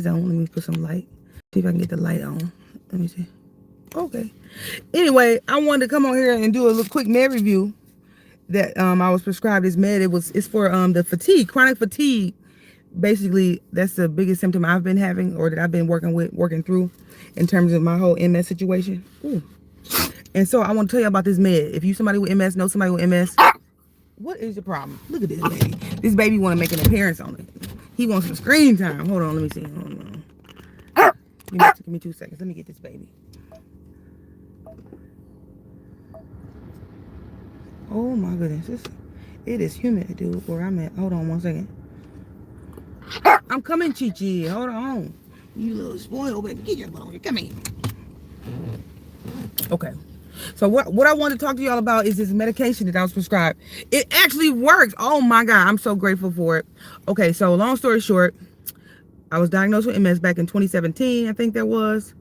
Let me put some light. See if I can get the light on. Let me see. Okay. Anyway, I wanted to come on here and do a little quick med review that I was prescribed this med. It's for the fatigue, chronic fatigue. Basically, that's the biggest symptom I've been having, or that I've been working through in terms of my whole MS situation. Ooh. And so I want to tell you about this med. If you somebody with MS, know somebody with MS, what is the problem? Look at this baby. This baby want to make an appearance on it. He wants some screen time. Hold on, let me see. Hold on. Give me 2 seconds. Let me get this baby. Oh my goodness. It is humid, dude, where I'm at. Hold on 1 second. I'm coming, Chi-Chi. Hold on. You little spoiled baby. Get your butt over here. Come here. Okay. So what I want to talk to y'all about is this medication that I was prescribed. It actually works. Oh my God. I'm so grateful for it. Okay. So long story short, I was diagnosed with MS back in 2017. I think that was.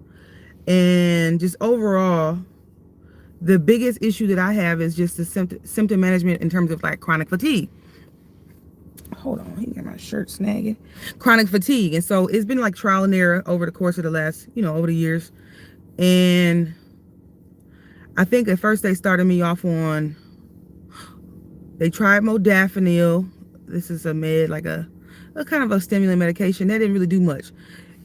And just overall, the biggest issue that I have is just the symptom management in terms of like chronic fatigue. Hold on, he got my shirt snagging. Chronic fatigue. And so it's been like trial and error over the course of the last, over the years. And I think at first they started me off on, they tried modafinil. This is a med, like a kind of a stimulant medication. That didn't really do much.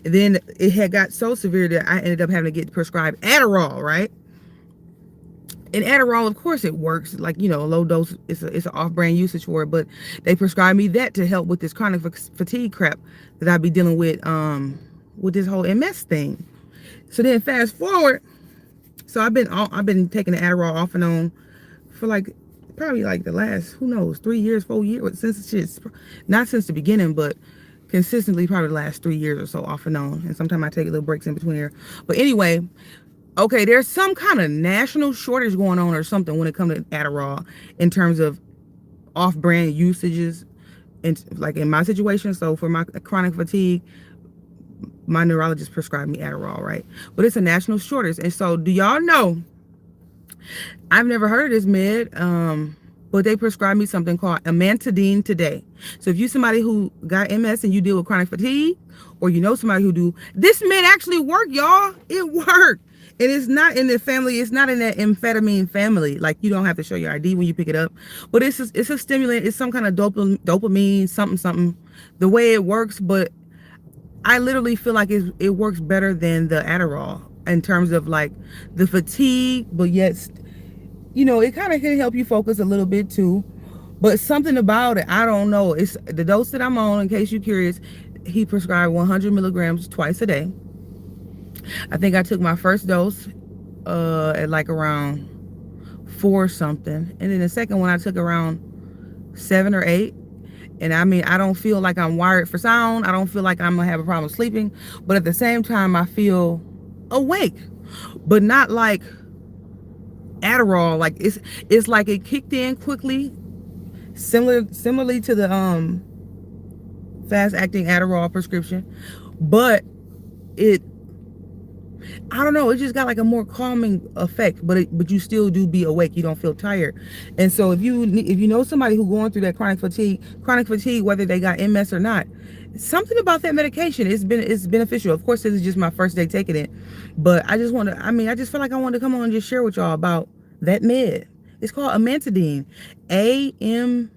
And then it had got so severe that I ended up having to get prescribed Adderall, right? And Adderall, of course, it works. Like, low dose, it's an off-brand usage for it. But they prescribed me that to help with this chronic fatigue crap that I'd be dealing with this whole MS thing. So then fast forward, so I've been taking the Adderall off and on for probably the last, 3 years, 4 years, not since the beginning, but consistently probably the last 3 years or so off and on. And sometimes I take little breaks in between here. But anyway, okay, there's some kind of national shortage going on or something when it comes to Adderall in terms of off-brand usages, and like in my situation. So for my chronic fatigue, my neurologist prescribed me Adderall, right? But it's a national shortage. And so do y'all know, I've never heard of this med, but they prescribed me something called amantadine today. So if you're somebody who got MS and you deal with chronic fatigue, or somebody who do, this med actually work, y'all. It worked. And it's not in the family. It's not in that amphetamine family. Like, you don't have to show your ID when you pick it up. But it's a stimulant. It's some kind of dopamine, something. The way it works, but I literally feel like it works better than the Adderall in terms of like the fatigue, but yet, it kind of can help you focus a little bit too. But something about it, I don't know. It's the dose that I'm on, in case you're curious. He prescribed 100 milligrams twice a day. I think I took my first dose at like around 4 something. And then the second one I took around 7 or 8. And I mean, I don't feel like I'm wired for sound. I don't feel like I'm going to have a problem sleeping. But at the same time, I feel awake. But not like Adderall. Like it's like it kicked in quickly. Similarly to the fast-acting Adderall prescription. But I don't know, it just got like a more calming effect, but you still do be awake. You don't feel tired. And so if you know somebody who's going through that chronic fatigue, whether they got MS or not, something about that medication it's beneficial. Of course, this is just my first day taking it, but I just feel like I wanted to come on and just share with y'all about that med. It's called amantadine, amantadine,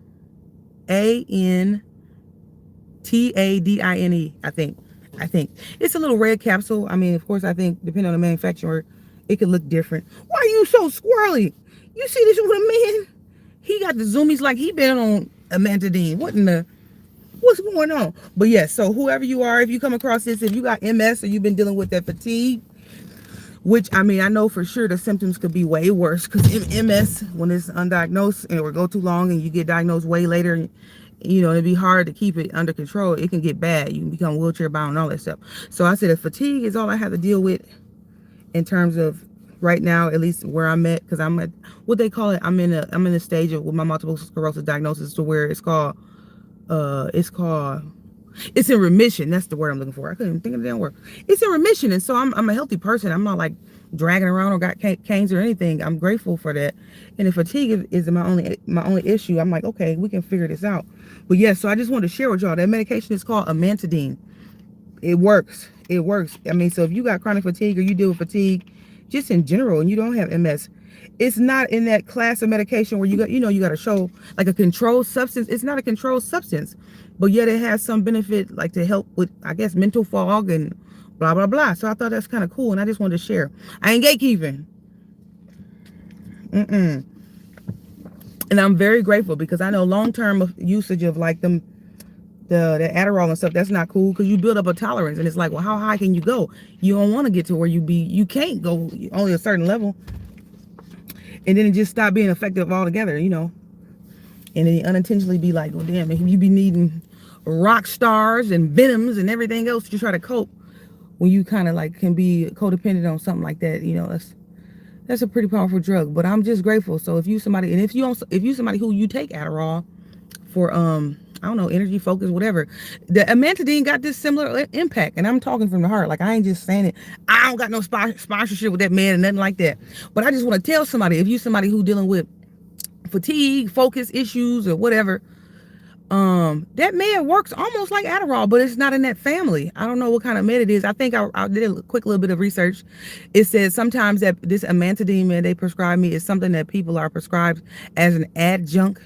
I think it's a little red capsule. I mean, of course, I think depending on the manufacturer, it could look different. Why are you so squirrely? You see this with a man? He got the zoomies like he been on amantadine. What's going on? But yes, so whoever you are, if you come across this, if you got MS or you've been dealing with that fatigue, which I mean, I know for sure the symptoms could be way worse, because MS, when it's undiagnosed and it will go too long and you get diagnosed way later, it'd be hard to keep it under control. It can get bad. You can become wheelchair bound and all that stuff. So I said the fatigue is all I have to deal with in terms of right now, at least where I'm at, because I'm at what they call it. I'm in a stage with my multiple sclerosis diagnosis to where it's in remission. That's the word I'm looking for. I couldn't even think of the damn word. It's in remission. And so I'm a healthy person. I'm not like dragging around or got canes or anything. I'm grateful for that. And the fatigue is my only issue. I'm like, okay, we can figure this out. But yeah, so I just wanted to share with y'all that medication is called amantadine. It works. It works. I mean, so if you got chronic fatigue or you deal with fatigue just in general and you don't have MS, it's not in that class of medication where you got, you got to show like a controlled substance. It's not a controlled substance, but yet it has some benefit, like to help with, I guess, mental fog and blah, blah, blah. So I thought that's kind of cool. And I just wanted to share. I ain't gatekeeping. And I'm very grateful because I know long-term usage of like the Adderall and stuff, that's not cool because you build up a tolerance. And it's like, well, how high can you go? You don't want to get to where you can't go only a certain level. And then it just stop being effective altogether, And then you unintentionally be like, well, damn, you be needing rock stars and venoms and everything else to try to cope when you kind of like can be codependent on something like that. That's a pretty powerful drug. But I'm just grateful. So if you somebody, and if you somebody who you take Adderall for I don't know, energy, focus, whatever, the amantadine got this similar impact. And I'm talking from the heart. Like, I ain't just saying it. I don't got no sponsorship with that man and nothing like that. But I just want to tell somebody, if you somebody who dealing with fatigue, focus issues or whatever, that med works almost like Adderall, but it's not in that family. I don't know what kind of med it is. I think I did a quick little bit of research. It says sometimes that this amantadine med they prescribe me is something that people are prescribed as an adjunct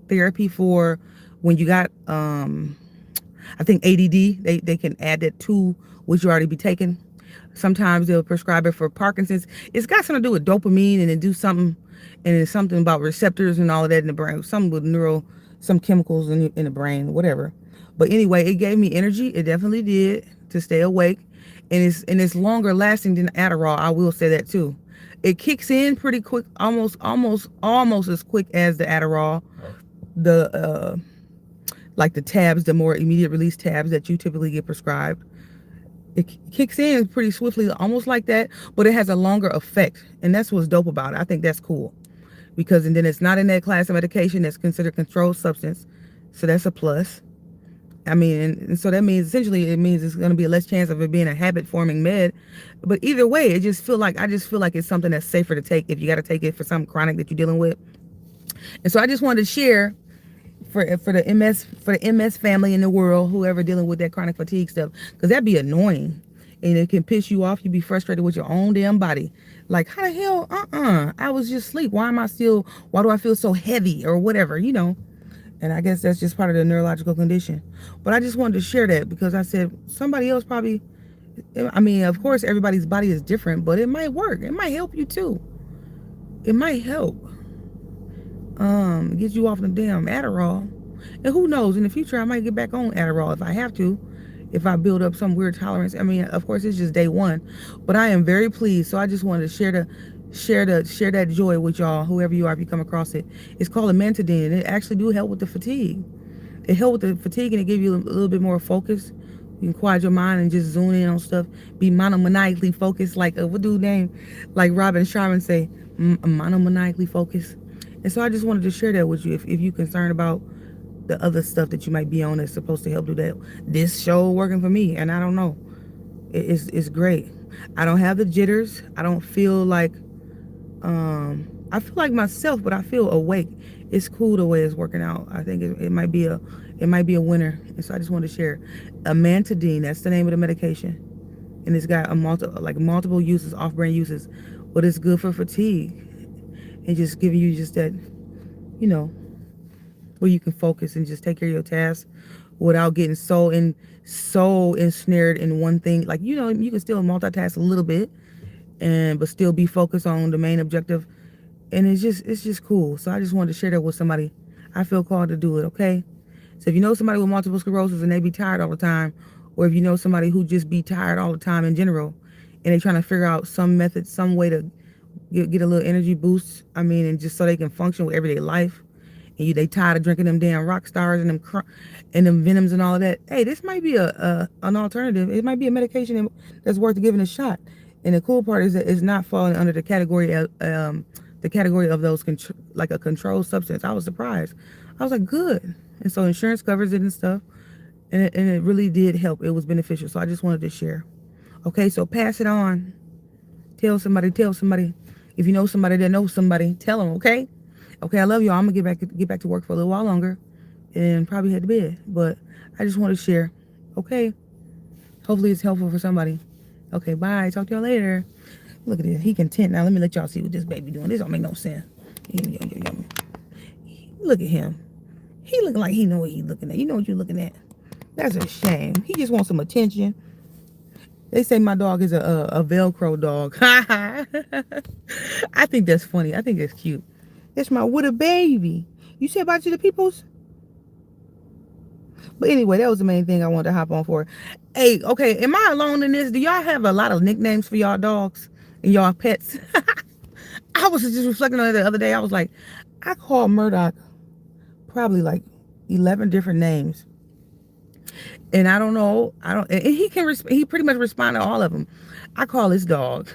therapy for when you got, I think ADD, they can add that to what you already be taking. Sometimes they'll prescribe it for Parkinson's. It's got something to do with dopamine and it do something, and it's something about receptors and all of that in the brain, something with some chemicals in the brain, whatever. But anyway, it gave me energy. It definitely did, to stay awake. And it's longer lasting than Adderall. I will say that too. It kicks in pretty quick, almost as quick as the Adderall. Like the tabs, the more immediate release tabs that you typically get prescribed. It kicks in pretty swiftly, almost like that, but it has a longer effect. And that's what's dope about it. I think that's cool. Because, and then it's not in that class of medication that's considered controlled substance. So that's a plus. I mean, and so that means, essentially, it means it's going to be a less chance of it being a habit-forming med. But either way, I just feel like it's something that's safer to take if you got to take it for something chronic that you're dealing with. And so I just wanted to share for the MS family in the world, whoever dealing with that chronic fatigue stuff, because that'd be annoying. And it can piss you off. You'd be frustrated with your own damn body. Like, how the hell? I was just asleep. Why do I feel so heavy or whatever, And I guess that's just part of the neurological condition. But I just wanted to share that because I said somebody else probably, I mean, of course, everybody's body is different, but it might work. It might help you too. It might help. Get you off the damn Adderall. And who knows, in the future, I might get back on Adderall if I have to. If I build up some weird tolerance. I mean, of course, it's just day one, but I am very pleased. So I just wanted to share that joy with y'all, whoever you are, if you come across it. It's called amantadine, and it actually do help with the fatigue. It help with the fatigue, and it give you a little bit more focus. You can quiet your mind and just zone in on stuff. Be monomaniacally focused, like what dude name, like Robin Sharman say, monomaniacally focused. And so I just wanted to share that with you if you're concerned about the other stuff that you might be on that's supposed to help do that. This show working for me, and I don't know. It's great. I don't have the jitters. I don't feel like, I feel like myself, but I feel awake. It's cool the way it's working out. I think it might be a winner. And so I just wanted to share. Amantadine, that's the name of the medication. And it's got multiple uses, off-brand uses, but it's good for fatigue. And just giving you just that, where you can focus and just take care of your tasks without getting so ensnared in one thing. Like, you can still multitask a little bit but still be focused on the main objective. And it's just cool. So I just wanted to share that with somebody. I feel called to do it, okay? So if you know somebody with multiple sclerosis and they be tired all the time, or if you know somebody who just be tired all the time in general, and they trying to figure out some method, some way to get a little energy boost, and just so they can function with everyday life, and they tired of drinking them damn rock stars and them venoms and all of that. Hey, this might be an alternative. It might be a medication that's worth giving a shot. And the cool part is that it's not falling under the category of those like a controlled substance. I was surprised. I was like, good. And so insurance covers it and stuff, and it really did help. It was beneficial. So I just wanted to share. Okay, so pass it on. Tell somebody. If you know somebody that knows somebody, tell them. Okay. Okay, I love y'all. I'm gonna get back to work for a little while longer, and probably head to bed. But I just want to share. Okay. Hopefully it's helpful for somebody. Okay, bye. Talk to y'all later. Look at this. He content. Now let me let y'all see what this baby doing. This don't make no sense. Look at him. He looking like he know what he's looking at. You know what you're looking at. That's a shame. He just wants some attention. They say my dog is a Velcro dog. I think that's funny. I think that's cute. That's my what a baby. You say about you the peoples? But anyway, that was the main thing I wanted to hop on for. Hey, okay, am I alone in this? Do y'all have a lot of nicknames for y'all dogs and y'all pets? I was just reflecting on it the other day. I was like, I call Murdoch probably like 11 different names. And I don't know. And he pretty much respond to all of them. I call this dog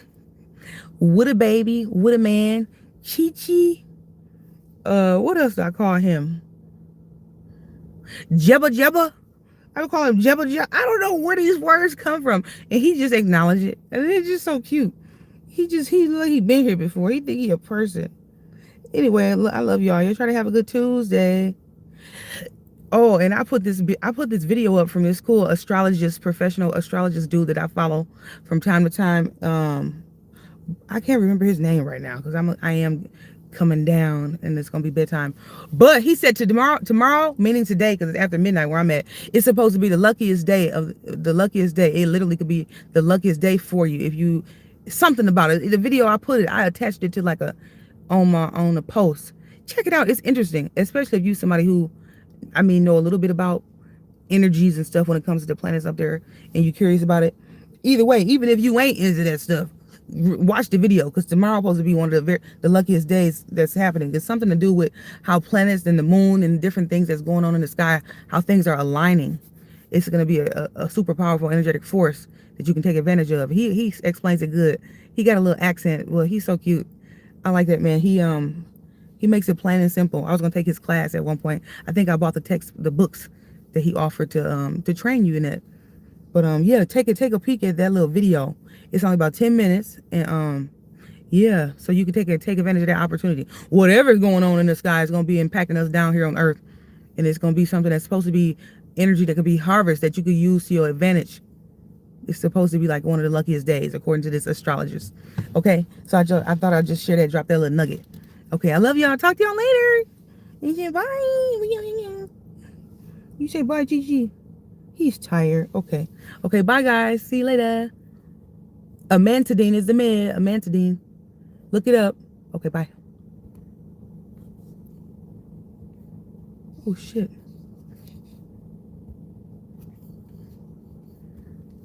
What a Baby, What a Man, Chi Chi. What else do I call him? Jebba Jebba. I would call him Jebba Jebba. I don't know where these words come from. And he just acknowledged it. And it's just so cute. He like he been here before. He think he a person. Anyway, I love y'all. Y'all try to have a good Tuesday. Oh, and I put this video up from this cool professional astrologist dude that I follow from time to time. I can't remember his name right now because I am coming down and it's gonna be bedtime. But he said tomorrow, meaning today, because it's after midnight where I'm at, it's supposed to be the luckiest day. It literally could be the luckiest day for you if you something about it. The video I attached it to like on a post. Check it out. It's interesting, especially if you're somebody who know a little bit about energies and stuff when it comes to the planets up there and you're curious about it. Either way, even if you ain't into that stuff, watch the video because tomorrow supposed to be one of the luckiest days that's happening. There's something to do with how planets and the moon and different things that's going on in the sky, how things are aligning. It's going to be a super powerful energetic force that you can take advantage of. He explains it good. He got a little accent. Well, he's so cute. I like that, man. He makes it plain and simple. I was gonna take his class at one point. I think I bought the books that he offered to train you in it. But yeah, take a peek at that little video. It's only about 10 minutes, and yeah, so you can take advantage of that opportunity. Whatever's going on in the sky is gonna be impacting us down here on Earth, and it's gonna be something that's supposed to be energy that could be harvested that you could use to your advantage. It's supposed to be like one of the luckiest days according to this astrologist. Okay, so I thought I'd just share that, drop that little nugget. Okay, I love y'all. Talk to y'all later. You say bye. You say bye, Gigi. He's tired. Okay, bye guys. See you later. Amantadine is the man. Amantadine. Look it up. Okay, bye. Oh shit.